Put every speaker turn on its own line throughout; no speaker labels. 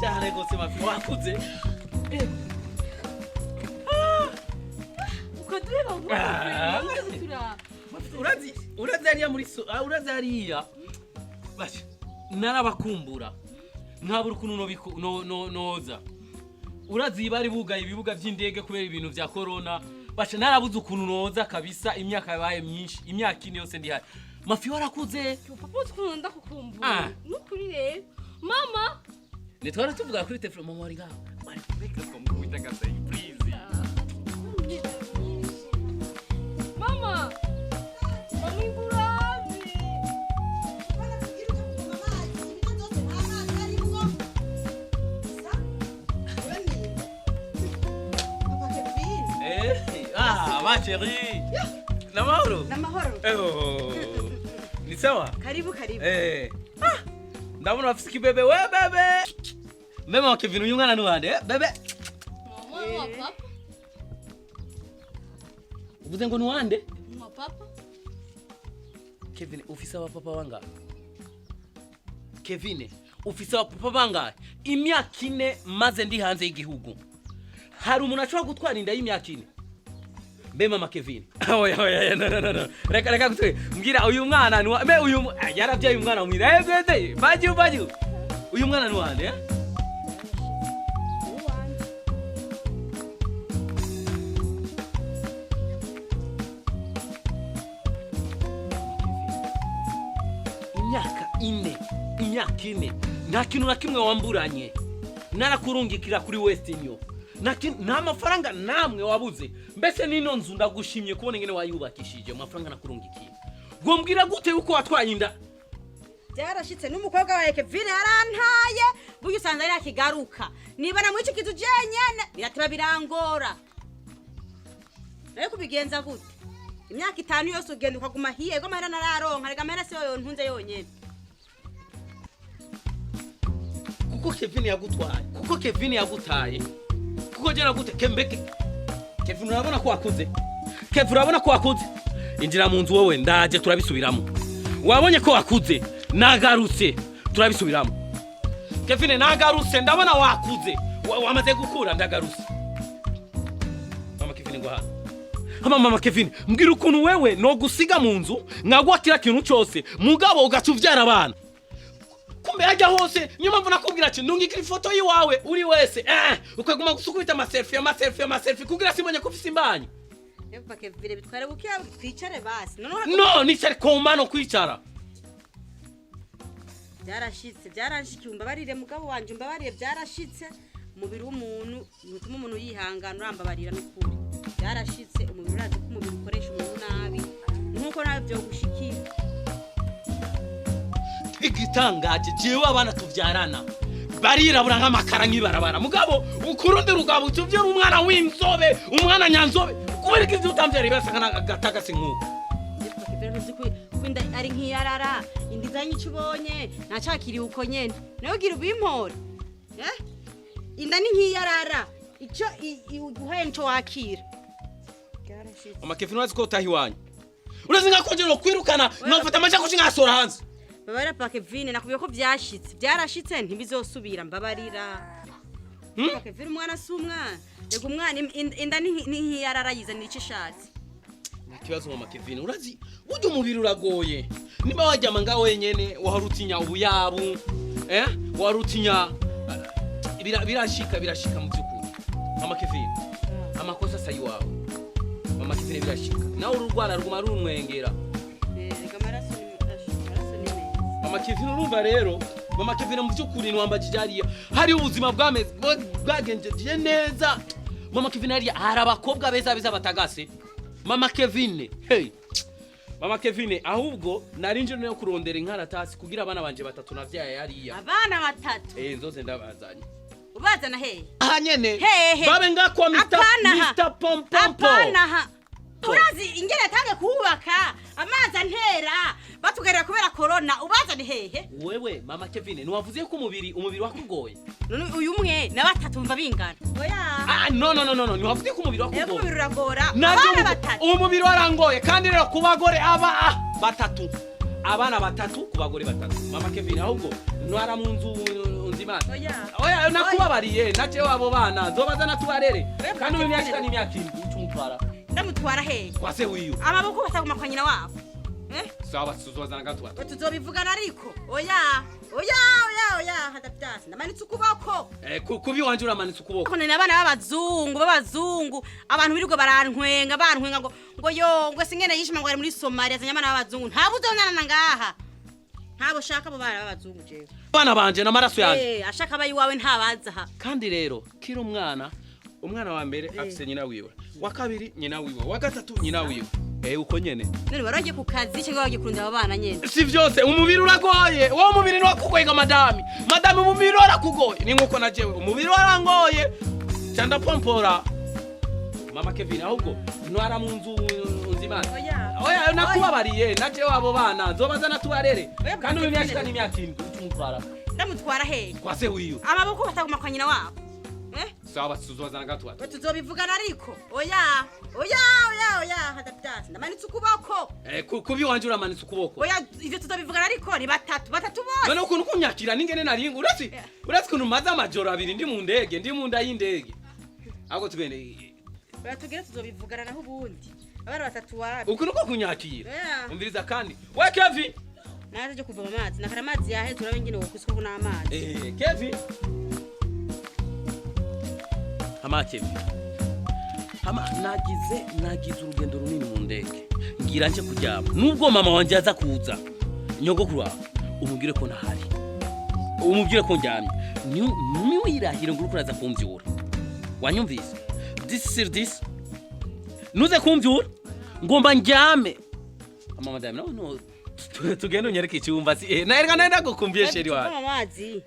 cyane gose mafi wakuze
ukadureba
urazi hariya muri urazi hariya basha narabakumbura nkabura ukuntu noza urazi bari bugaye ibibuga by'indege kubera ibintu vya corona basha narabuze ukuntu noza kabisa imyaka yabaye myinshi imyaka ine yose ndi hari mafi warakuze
papa twunda kukumbura nukuri rero mama
nitwara tuvuga kuri telefone mama wari ngaho bari kureka kumwita gasay please
mama mami
ma chérie namahoro ni sawa
karibu
ndabona bafise kibebe we bebe mema wa Kevin uyu mwana nuwande bebe
mama wa papa
uvuze ngo nuwande
mama papa
Kevin ufisa wa papa wanga Kevin ufisa wa papa banga imyaka ine maze ndi hanze y'igihugu hari umuntu ashobora gutwara inda y'imyaka ine Be mama Kevin oya no reka gutwe mbwira uyu mwana nuwa me uyu yaravyaye umwana mwira baju uyu mwana nuwande imyaka ine nta kintu na kimwe wamburanye narakurungikira kuri Western nta mafaranga namwe wabuze mbese nino nzu ndagushimye kubona ingene wayubakishije amafaranga nakurungikiye ngo mbwira gute uko watwaye inda
byarashitse n'umukobwa wa Kevin yarantaye buyu sanza ari akigaruka niba na mwici kitu jenyene birateba birangora rero kubigenza gute imyaka 5 yose ugenda ukaguma hiye go mahera nararonka rega mahera siyo yontunze yonyene
kuko Kevin yagutaye kuko jana gute kembeke Kevin urabona ko wakuze injira mu nzu wowe ndaje turabisubiramo wabonye ko wakuze nagarutse turabisubiramo Kevin nagarutse ndabona wakuze wamaze gukura ndagarutse mama Kevin ngo mama Kevin mbwira ukuntu wewe no gusiga mu nzu nkagwa kira kintu cyose mugabo ugacuvyara abana kumbe hajya hose nyuma mvuna kubwira ati ndungikira ifoto yiwawe uri wese ukaguma gusukubita ama selfie kugira simonye ko ufise imbanyi
Eva Kevin bitware bukiya twicare basi
no nicare komano kwicara
byarashitse umbabarire mugabo wanje umbabarire byarashitse umubiri w'umuntu bituma umuntu yihangana urambabarira n'ukuri byarashitse umubiri urazi ko umubiri ukoresha umuntu nabi nkuko nabyo gushikira
igitangaje jewe abana tuvyarana barirabura nk'amakara nk'ibarabara mugabo ukurundi rugabo tuvyo umwana w'inzobe umwana nyanzobe kubera iki utamvyara ibasa kana gatagase nkuko
kwinda ari nk'iyarara indi zanyi cubonye nacakiri uko nyene nayo gira ubimpore inda ni nk'iyarara ico uguhaye nco wakira
mama Kevin wazi ko utahi wanyu urazi ngakonje no kwirukana nofata amacha ko ngasora hanze
babara pa Kevin nakubiye ko byarashitse ntibizosubira mbabarira Kevin umwana sumwana yego umwana inda ni nk'iyarara yizanira icishati
kibazo mama Kevin urazi ujye umubiri uragoye niba wajyama ngaho wenyene waharutinya ubuyabu warutinya birashika mu byukuri mama Kevin amakosa sayi wawe mama Kevin birashika nawe urugwara ruguma rumwengera mama Kevin urumva rero mama Kevin mu byukuri nwambajijariya hari ubuzima bwagenjeje neza mama Kevin hari abakobwa beza batagase mama Kevin mama Kevin ahubwo narinje no kurondera inkaratasi kugira abana banje batatu navyaye yariya
abana batatu
nzoze ndabazanye
ubazana he
nyene babe ngakwa Mr Pompompo
urazi ingene tange kubaka amazi antera batugerera kubera corona ubazane hehe
wewe mama Kevin ntiwavuze ko umubiri wakugoye
none uyu umwe na batatu mva bingana oya
no ntiwavuze ko umubiri wakugoye
umubiri uragora abana batatu
umubiri warangoye kandi rero kubagore aba batatu abana batatu ku bagore batatu. Mama Kevin ahubwo ntwara mu nzu nzimana. Oya nakubabariye nace abo bana nzobaza natubarere. Kandi uyu myaka ni imyaka indwi ucumutwara.
Ndamutwara he?
Kwase wiyo.
Amaboko bataguma kwa nyina wabo.
Sawa tuzozana gatwa.
Tuzobivugana ariko. Oya hadabyasi. Ndamanitse ukuboko.
Kubi wanje uramanitse ukuboko.
Kone nabana b'abazungu. Abantu birirwa barantwenga ngo yo ngo singene yishima ngo ari muri Somalia zanyamana b'abazungu. Ntabo uzonana ngaha. Ntabo shaka abo bana b'abazungu jewe.
Bana banje namaraso yanje.
Ashaka abayi wawe ntabaza ha.
Kandi rero kira umwana wa mbere afise nyina wiwe. Wa kabiri nyina wiwe. Wa gatatu nyina wiwe. Uko nyene.
None waragiye ku kazi cyangwa wagiye kurunda abana nyene.
Si vyose umubiri uragoye. Wo umubiri no kugoyega madami. Madami umubiri warakugoye. Ni nkuko najewe umubiri warangoye. Cyanda pompora. Mama Kevin ahubwo ntwara mu nzu nzimana. Oya nakubabariye naje abo bana nzobaza natubarere. Kandi uyu myaka ni imyaka indwi ucumutwara.
Ndamutwara he?
Kwase wiyo.
Amaboko bataguma kwa nyina wabo.
Sawa tuzozana gatwa.
Tuzobivugana ariko. Oya hadabyasi. Ndamanitse ukuboko.
Kubi wanje uramanitse ukuboko.
Oya ivyo tuzobivugana ariko ni batatu bose.
None ukuntu kunyakira ningene naringa urasi kuntu maze amajoro abiri ndi mu ndege ndi mu nda y'indege. Ahubwo tugende.
Tugere tuzobivugana naho ubundi. Abana batatu wapi?
Ukuntu ko kunyakira. Umviriza kandi. We Kevin.
Naje kuvoma amazi. Nakara amazi yaheze urabe ngine wokwisuka kuna amazi.
Kevin. Mama Kevin. Nagize urugendo runini mu ndege. Ngira nje kuryama. Nubwo mama wanje aza kuza. Nyogokuru wawe umubwire ko ntahari. Umubwire ko njyamye. Ni wirahire ngo urukuraza kumvyura. Wanyumvise? This. Nuze kumvyura. Ngomba njyame. Mama madame no. Tugenda unyereke icyumba si naerga nenda gukumbiye sheri wawe.
Amazi.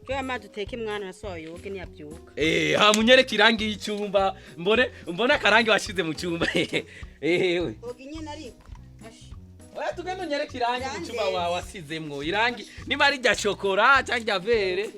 Cyo amazi uteke mwana nasohoye yoge niyabyuka.
Ha munyereke irangi y'icyumba mbone akarangi washize mu cyumba.
Oge nyene ariko.
Oya tugenda unyereke irangi mu cyumba wasizemwo irangi niba ari rya shokora cyangwa rya vere.